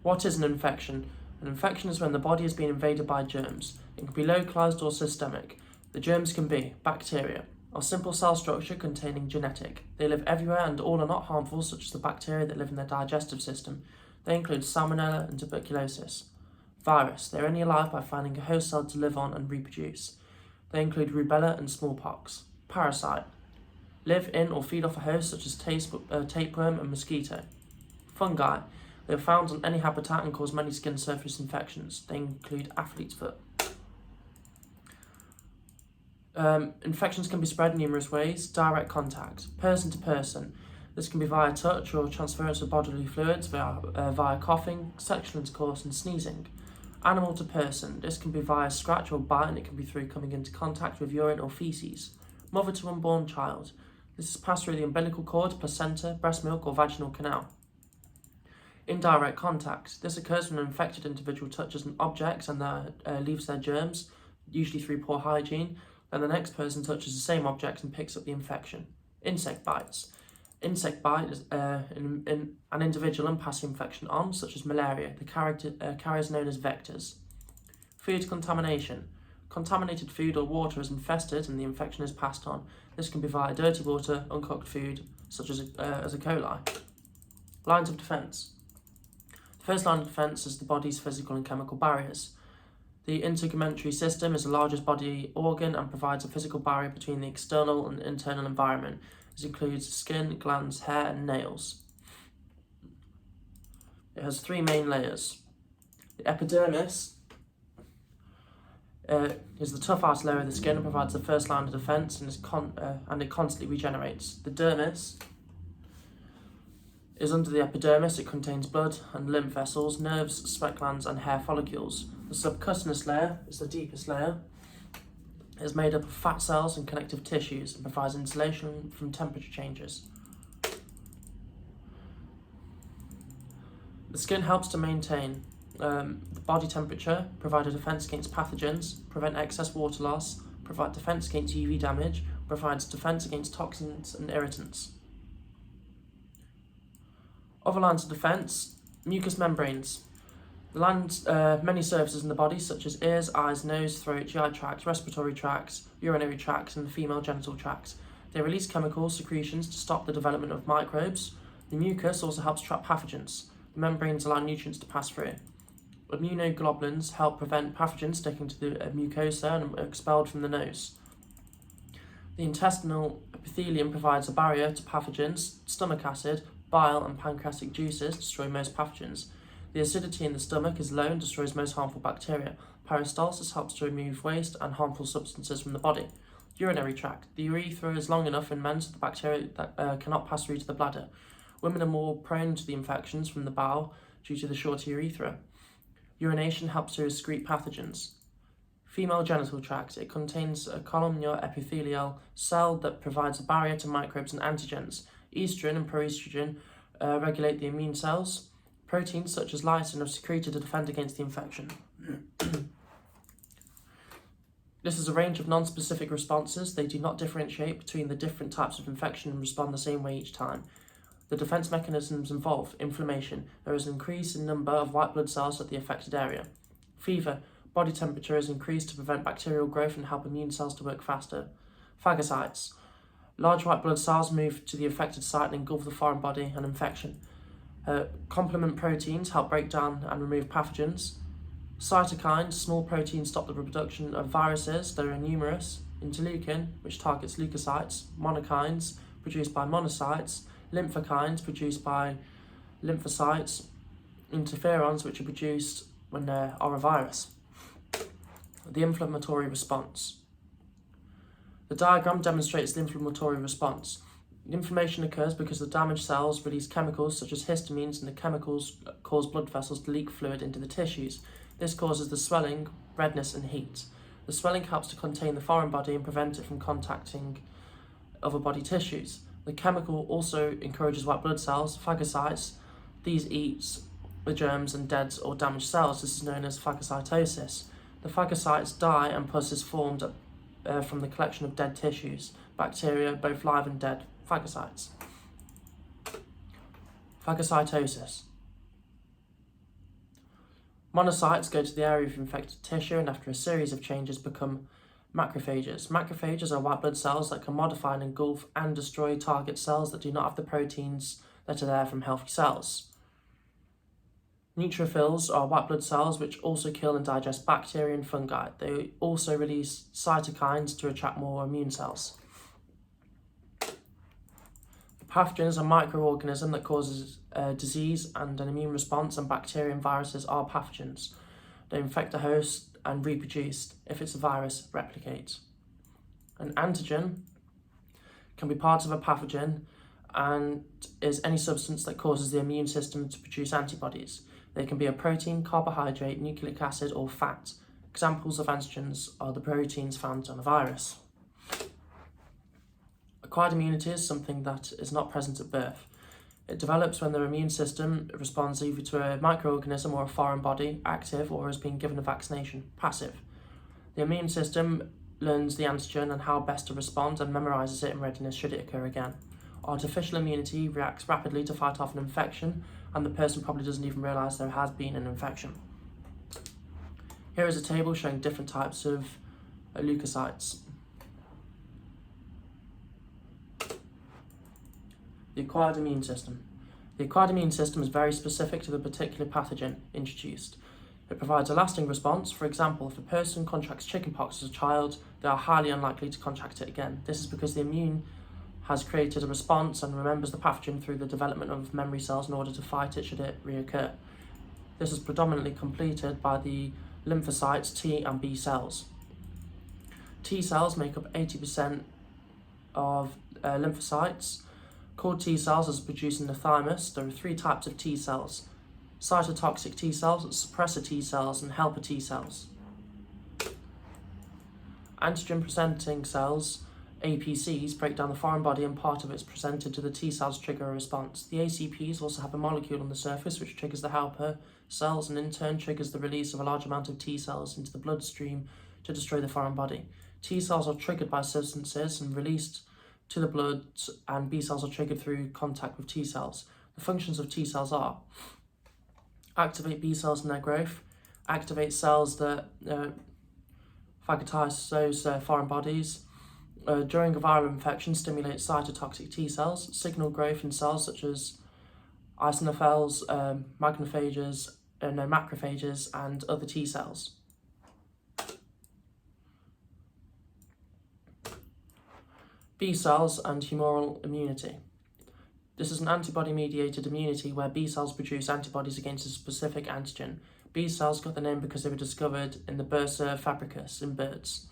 What is an infection? An infection is when the body has been invaded by germs. It can be localized or systemic. The germs can be bacteria, a simple cell structure containing genetic. They live everywhere and all are not harmful, such as the bacteria that live in the digestive system. They include Salmonella and tuberculosis. Virus. They are only alive by finding a host cell to live on and reproduce. They include rubella and smallpox. Parasite. Live in or feed off a host such as tapeworm and mosquito. Fungi. They are found on any habitat and cause many skin surface infections. They include athlete's foot. Infections can be spread in numerous ways. Direct contact, person to person. This can be via touch or transference of bodily fluids via coughing, sexual intercourse and sneezing. Animal to person. This can be via scratch or bite, and it can be through coming into contact with urine or feces. Mother to unborn child. This is passed through the umbilical cord, placenta, breast milk or vaginal canal. Indirect contact. This occurs when an infected individual touches an object and leaves their germs, usually through poor hygiene. Then the next person touches the same object and picks up the infection. Insect bites. Insect bite is an individual and pass the infection on, such as malaria. The carriers known as vectors. Food contamination. Contaminated food or water is infested and the infection is passed on. This can be via dirty water, uncooked food, such as E. coli. Lines of defence. The first line of defence is the body's physical and chemical barriers. The integumentary system is the largest body organ and provides a physical barrier between the external and internal environment. This includes skin, glands, hair, and nails. It has three main layers. The epidermis is the tough outer layer of the skin and provides the first line of defence and it constantly regenerates. The dermis is under the epidermis. It contains blood and lymph vessels, nerves, sweat glands, and hair follicles. The subcutaneous layer is the deepest layer. It is made up of fat cells and connective tissues and provides insulation from temperature changes. The skin helps to maintain the body temperature, provide a defence against pathogens, prevent excess water loss, provide defence against UV damage, provides defence against toxins and irritants. Other lines of defence, mucous membranes. The lands many surfaces in the body, such as ears, eyes, nose, throat, GI tract, respiratory tracts, urinary tracts, and the female genital tract. They release chemical secretions to stop the development of microbes. The mucus also helps trap pathogens. The membranes allow nutrients to pass through. Immunoglobulins help prevent pathogens sticking to the mucosa and are expelled from the nose. The intestinal epithelium provides a barrier to pathogens. Stomach acid, bile, and pancreatic juices destroy most pathogens. The acidity in the stomach is low and destroys most harmful bacteria. Peristalsis helps to remove waste and harmful substances from the body. Urinary tract. The urethra is long enough in men so the bacteria that cannot pass through to the bladder. Women are more prone to the infections from the bowel due to the shorter urethra. Urination helps to excrete pathogens. Female genital tract. It contains a columnar epithelial cell that provides a barrier to microbes and antigens. Estrogen and proestrogen regulate the immune cells. Proteins such as lysine are secreted to defend against the infection. This is a range of non-specific responses. They do not differentiate between the different types of infection and respond the same way each time. The defence mechanisms involve inflammation. There is an increase in number of white blood cells at the affected area. Fever. Body temperature is increased to prevent bacterial growth and help immune cells to work faster. Phagocytes. Large white blood cells move to the affected site and engulf the foreign body and infection. Complement proteins help break down and remove pathogens. Cytokines, small proteins, stop the reproduction of viruses. There are numerous. Interleukin, which targets leukocytes. Monokines, produced by monocytes. Lymphokines, produced by lymphocytes. Interferons, which are produced when there are a virus. The inflammatory response. The diagram demonstrates the inflammatory response. Inflammation occurs because the damaged cells release chemicals such as histamines, and the chemicals cause blood vessels to leak fluid into the tissues. This causes the swelling, redness, and heat. The swelling helps to contain the foreign body and prevent it from contacting other body tissues. The chemical also encourages white blood cells, phagocytes. These eat the germs and dead or damaged cells. This is known as phagocytosis. The phagocytes die and pus is formed from the collection of dead tissues, bacteria, both live and dead. Phagocytes. Phagocytosis. Monocytes go to the area of infected tissue and after a series of changes become macrophages. Macrophages are white blood cells that can modify and engulf and destroy target cells that do not have the proteins that are there from healthy cells. Neutrophils are white blood cells which also kill and digest bacteria and fungi. They also release cytokines to attract more immune cells. The pathogen is a microorganism that causes disease and an immune response, and bacteria and viruses are pathogens. They infect a host and reproduce. If it's a virus, replicate. An antigen can be part of a pathogen and is any substance that causes the immune system to produce antibodies. They can be a protein, carbohydrate, nucleic acid, or fat. Examples of antigens are the proteins found on a virus. Acquired immunity is something that is not present at birth. It develops when the immune system responds either to a microorganism or a foreign body, active, or has been given a vaccination, passive. The immune system learns the antigen and how best to respond and memorises it in readiness should it occur again. Artificial immunity reacts rapidly to fight off an infection, and the person probably doesn't even realise there has been an infection. Here is a table showing different types of leukocytes. The acquired immune system. The acquired immune system is very specific to the particular pathogen introduced. It provides a lasting response. For example, if a person contracts chickenpox as a child, they are highly unlikely to contract it again. This is because the immune has created a response and remembers the pathogen through the development of memory cells in order to fight it should it reoccur. This is predominantly completed by the lymphocytes T and B cells. T cells make up 80% of lymphocytes. Called T cells as produced in the thymus. There are three types of T cells: cytotoxic T cells, suppressor T cells, and helper T cells. Antigen presenting cells, APCs, break down the foreign body and part of it is presented to the T cells to trigger a response. The ACPs also have a molecule on the surface which triggers the helper cells and in turn triggers the release of a large amount of T cells into the bloodstream to destroy the foreign body. T cells are triggered by substances and released to the blood, and B cells are triggered through contact with T cells. The functions of T cells are: activate B cells in their growth, activate cells that phagocytose those foreign bodies. During a viral infection, stimulate cytotoxic T cells, signal growth in cells such as eosinophils, macrophages, and other T cells. B cells and humoral immunity. This is an antibody-mediated immunity where B cells produce antibodies against a specific antigen. B cells got the name because they were discovered in the bursa fabricus in birds.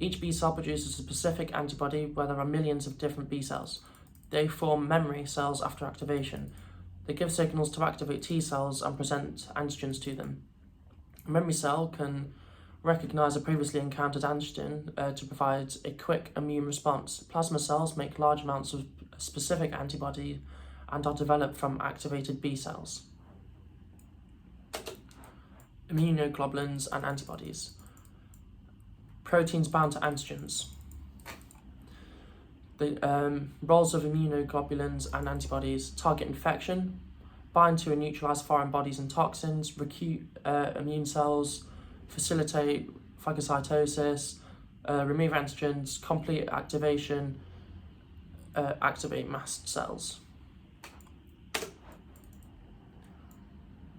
Each B cell produces a specific antibody where there are millions of different B cells. They form memory cells after activation. They give signals to activate T cells and present antigens to them. A memory cell can recognize a previously encountered antigen to provide a quick immune response. Plasma cells make large amounts of specific antibody and are developed from activated B cells. Immunoglobulins and antibodies. Proteins bound to antigens. The roles of immunoglobulins and antibodies: target infection, bind to and neutralize foreign bodies and toxins, recruit immune cells, facilitate phagocytosis, remove antigens, complete activation, activate mast cells.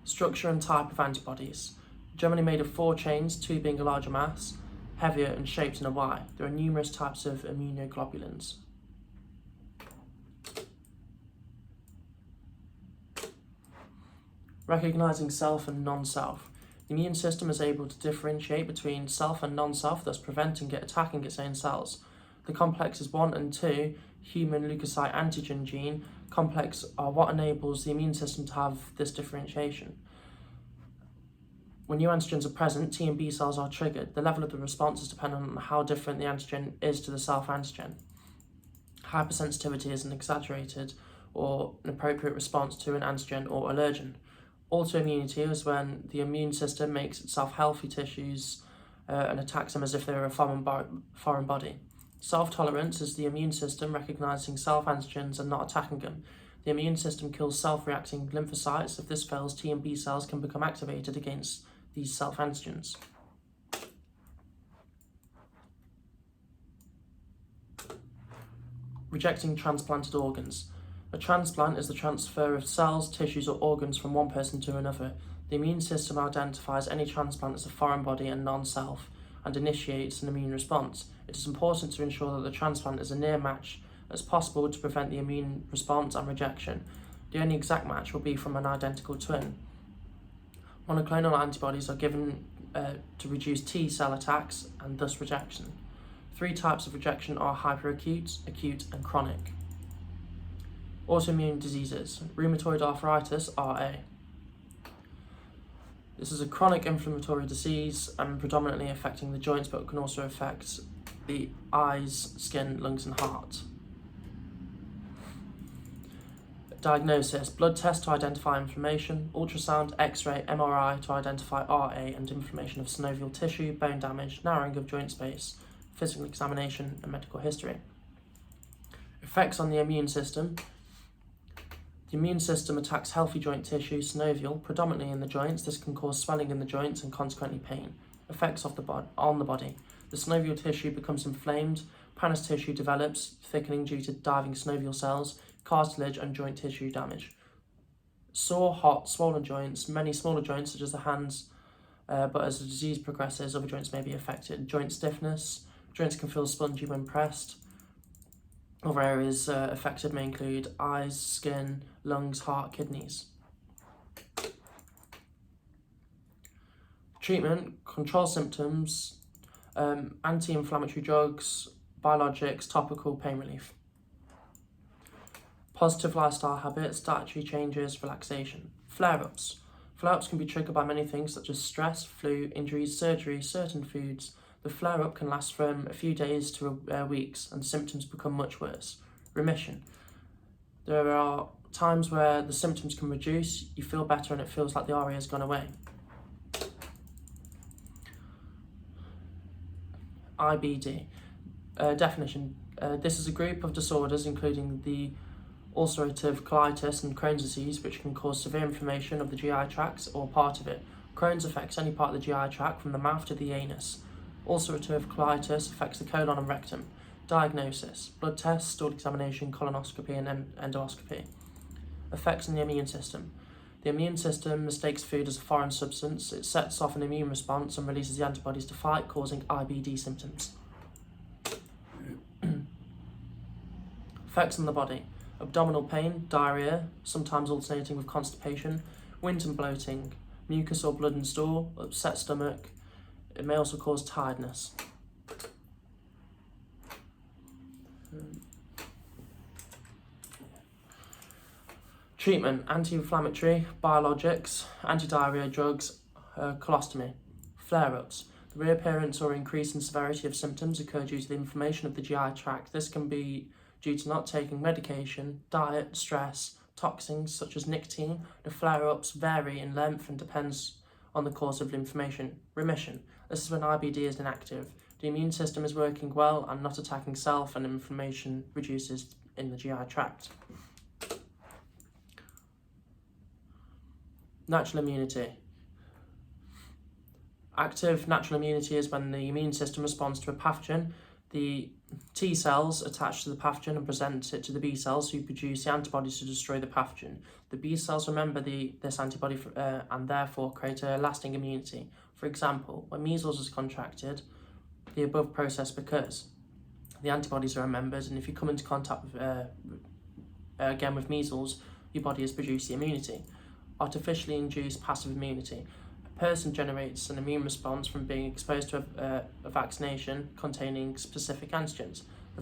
Structure and type of antibodies. Generally made of 4 chains, 2 being a larger mass, heavier and shaped in a Y. There are numerous types of immunoglobulins. Recognizing self and non-self. The immune system is able to differentiate between self and non-self, thus preventing it attacking its own cells. The complexes 1 and 2, human leukocyte antigen gene complex, are what enables the immune system to have this differentiation. When new antigens are present, T and B cells are triggered. The level of the response is dependent on how different the antigen is to the self-antigen. Hypersensitivity is an exaggerated or inappropriate response to an antigen or allergen. Autoimmunity is when the immune system makes itself healthy tissues and attacks them as if they were a foreign body. Self-tolerance is the immune system recognizing self-antigens and not attacking them. The immune system kills self-reacting lymphocytes. If this fails, T and B cells can become activated against these self-antigens. Rejecting transplanted organs. A transplant is the transfer of cells, tissues, or organs from one person to another. The immune system identifies any transplant as a foreign body and non-self and initiates an immune response. It is important to ensure that the transplant is a near match as possible to prevent the immune response and rejection. The only exact match will be from an identical twin. Monoclonal antibodies are given to reduce T cell attacks and thus rejection. 3 types of rejection are hyperacute, acute, and chronic. Autoimmune diseases. Rheumatoid arthritis, RA. This is a chronic inflammatory disease and predominantly affecting the joints, but can also affect the eyes, skin, lungs, and heart. Diagnosis. Blood test to identify inflammation, ultrasound, X-ray, MRI to identify RA and inflammation of synovial tissue, bone damage, narrowing of joint space, physical examination, and medical history. Effects on the immune system. The immune system attacks healthy joint tissue, synovial, predominantly in the joints. This can cause swelling in the joints and consequently pain. Effects on the body. The synovial tissue becomes inflamed, Pannus tissue develops, thickening due to diving synovial cells, cartilage and joint tissue damage. Sore, hot, swollen joints, many smaller joints such as the hands, but as the disease progresses, other joints may be affected. Joint stiffness. Joints can feel spongy when pressed. Other areas affected may include eyes, skin, lungs, heart, kidneys. Treatment, control symptoms, anti-inflammatory drugs, biologics, topical, pain relief. Positive lifestyle habits, dietary changes, relaxation. Flare-ups. Flare-ups can be triggered by many things such as stress, flu, injuries, surgery, certain foods. The flare-up can last from a few days to weeks and symptoms become much worse. Remission. There are times where the symptoms can reduce, you feel better and it feels like the RA has gone away. IBD. Definition. This is a group of disorders including the ulcerative colitis and Crohn's disease, which can cause severe inflammation of the GI tract or part of it. Crohn's affects any part of the GI tract from the mouth to the anus. Ulcerative colitis affects the colon and rectum. Diagnosis. Blood tests, stool examination, colonoscopy and endoscopy. Effects on the immune system. The immune system mistakes food as a foreign substance. It sets off an immune response and releases the antibodies to fight, causing IBD symptoms. Effects on the body. Abdominal pain, diarrhea, sometimes alternating with constipation, wind and bloating, mucus or blood in stool, upset stomach. It may also cause tiredness. Treatment, anti-inflammatory, biologics, anti-diarrhea drugs, colostomy. Flare-ups. The reappearance or increase in severity of symptoms occur due to the inflammation of the GI tract. This can be due to not taking medication, diet, stress, toxins such as nicotine. The flare-ups vary in length and depends on the cause of inflammation. Remission. This is when IBD is inactive. The immune system is working well and not attacking self, and inflammation reduces in the GI tract. Natural immunity. Active natural immunity is when the immune system responds to a pathogen. The T cells attach to the pathogen and present it to the B cells who produce the antibodies to destroy the pathogen. The B cells remember this antibody and therefore create a lasting immunity. For example, when measles is contracted, the above process occurs. The antibodies are remembered, and if you come into contact with, again with measles, your body has produced the immunity. Artificially induced passive immunity. A person generates an immune response from being exposed to a vaccination containing specific antigens. The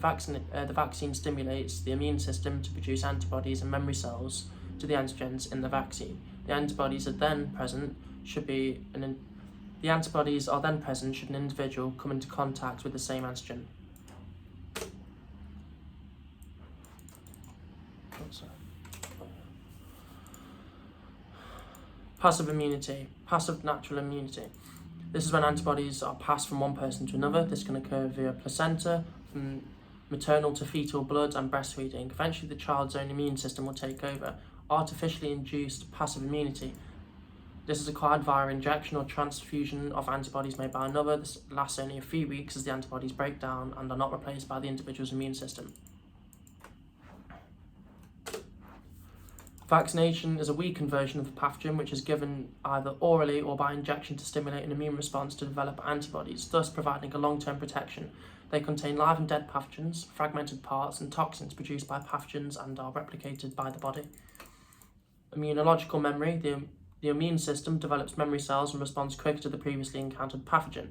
vaccine stimulates the immune system to produce antibodies and memory cells to the antigens in the vaccine. The antibodies are then present should an individual come into contact with the same antigen. Passive immunity, passive natural immunity. This is when antibodies are passed from one person to another. This can occur via placenta, from maternal to fetal blood and breastfeeding. Eventually the child's own immune system will take over. Artificially induced passive immunity. This is acquired via injection or transfusion of antibodies made by another. This lasts only a few weeks as the antibodies break down and are not replaced by the individual's immune system. Vaccination is a weakened version of the pathogen which is given either orally or by injection to stimulate an immune response to develop antibodies, thus providing a long-term protection. They contain live and dead pathogens, fragmented parts and toxins produced by pathogens and are replicated by the body. Immunological memory. The immune system develops memory cells and responds quicker to the previously encountered pathogen.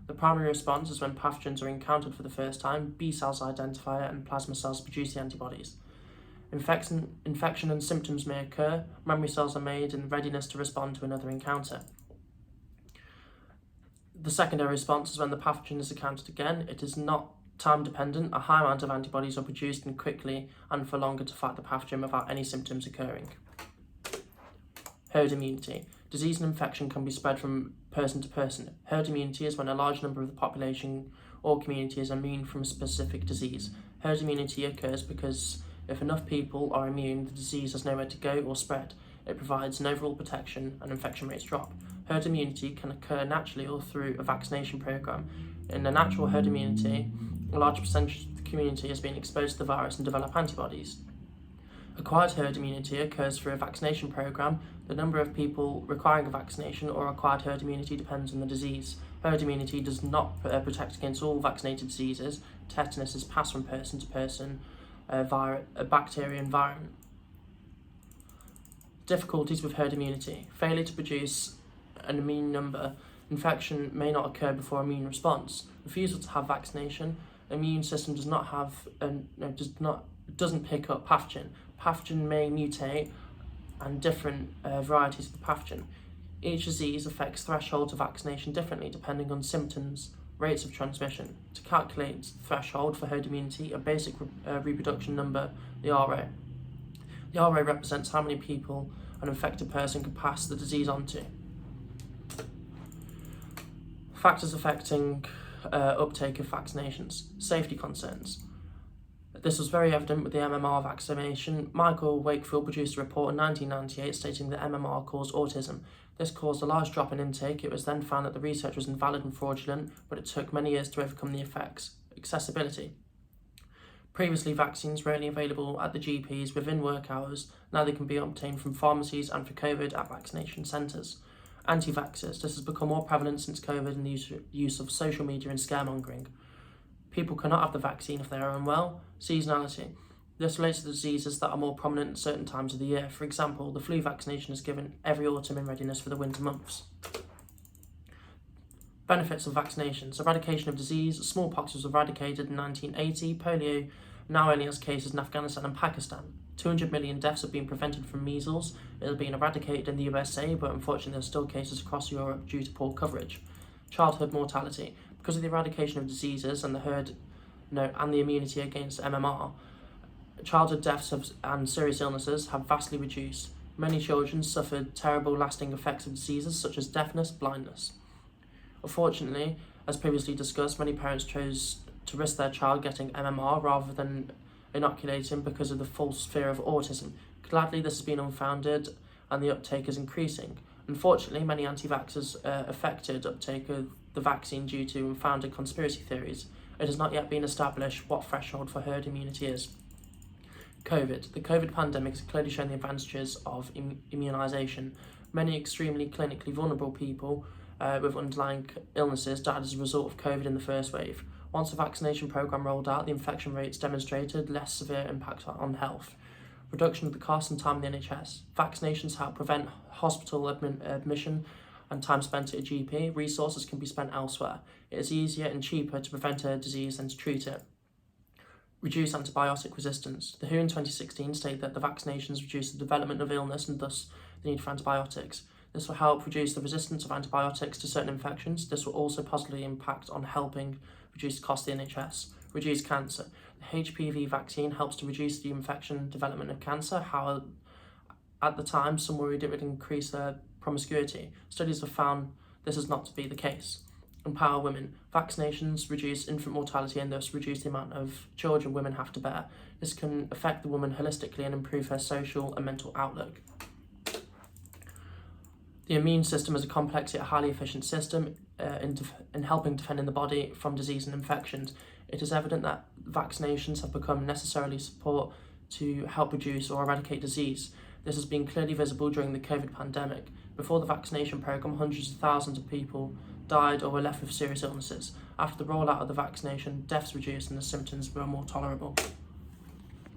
The primary response is when pathogens are encountered for the first time. B cells identify it and plasma cells produce the antibodies. Infection and symptoms may occur. Memory cells are made in readiness to respond to another encounter. The secondary response is when the pathogen is encountered again. It is not time dependent. A high amount of antibodies are produced and quickly and for longer to fight the pathogen without any symptoms occurring. Herd immunity. Disease and infection can be spread from person to person. Herd immunity is when a large number of the population or community is immune from a specific disease. Herd immunity occurs because if enough people are immune, the disease has nowhere to go or spread. It provides an overall protection and infection rates drop. Herd immunity can occur naturally or through a vaccination program. In a natural herd immunity, a large percentage of the community has been exposed to the virus and develop antibodies. Acquired herd immunity occurs through a vaccination program. The number of people requiring a vaccination or acquired herd immunity depends on the disease. Herd immunity does not protect against all vaccinated diseases. Tetanus is passed from person to person via a bacterial environment. Difficulties with herd immunity. Failure to produce an immune number. Infection may not occur before immune response. Refusal to have vaccination. Immune system doesn't pick up pathogen. Pathogen may mutate and different varieties of the pathogen. Each disease affects thresholds of vaccination differently depending on symptoms, rates of transmission. To calculate the threshold for herd immunity, a basic reproduction number, the RO. The RO represents how many people an infected person can pass the disease on to. Factors affecting uptake of vaccinations. Safety concerns. This was very evident with the MMR vaccination. Michael Wakefield produced a report in 1998 stating that MMR caused autism. This caused a large drop in intake. It was then found that the research was invalid and fraudulent, but it took many years to overcome the effects. Accessibility. Previously, vaccines were only available at the GPs within work hours. Now they can be obtained from pharmacies and for COVID at vaccination centres. Anti-vaxxers. This has become more prevalent since COVID and the use of social media and scaremongering. People cannot have the vaccine if they are unwell. Seasonality. This relates to diseases that are more prominent at certain times of the year. For example, the flu vaccination is given every autumn in readiness for the winter months. Benefits of vaccinations. Eradication of disease. Smallpox was eradicated in 1980. Polio now only has cases in Afghanistan and Pakistan. 200 million deaths have been prevented from measles. It has been eradicated in the USA, but unfortunately there are still cases across Europe due to poor coverage. Childhood mortality. Because of the eradication of diseases and the immunity against MMR, childhood deaths and serious illnesses have vastly reduced. Many children suffered terrible lasting effects of diseases such as deafness, blindness. Unfortunately, as previously discussed, many parents chose to risk their child getting MMR rather than inoculating because of the false fear of autism. Gladly, this has been unfounded and the uptake is increasing. Unfortunately, many anti-vaxxers affected uptake of the vaccine due to unfounded conspiracy theories. It has not yet been established what threshold for herd immunity is. COVID. The COVID pandemic has clearly shown the advantages of immunisation. Many extremely clinically vulnerable people with underlying illnesses died as a result of COVID in the first wave. Once the vaccination programme rolled out, the infection rates demonstrated less severe impact on health. Reduction of the cost and time in the NHS. Vaccinations help prevent hospital admission and time spent at a GP. Resources can be spent elsewhere. It is easier and cheaper to prevent a disease than to treat it. Reduce antibiotic resistance. The WHO in 2016 stated that the vaccinations reduce the development of illness and thus the need for antibiotics. This will help reduce the resistance of antibiotics to certain infections. This will also positively impact on helping reduce the cost of the NHS. Reduce cancer. The HPV vaccine helps to reduce the infection development of cancer. However, at the time, some worried it would increase their promiscuity. Studies have found this is not to be the case. empower women. Vaccinations reduce infant mortality and thus reduce the amount of children women have to bear. This can affect the woman holistically and improve her social and mental outlook. The immune system is a complex yet highly efficient system in helping defending the body from disease and infections. It is evident that vaccinations have become necessarily support to help reduce or eradicate disease. This has been clearly visible during the COVID pandemic. Before the vaccination program, hundreds of thousands of people died or were left with serious illnesses. After the rollout of the vaccination, deaths reduced and the symptoms were more tolerable.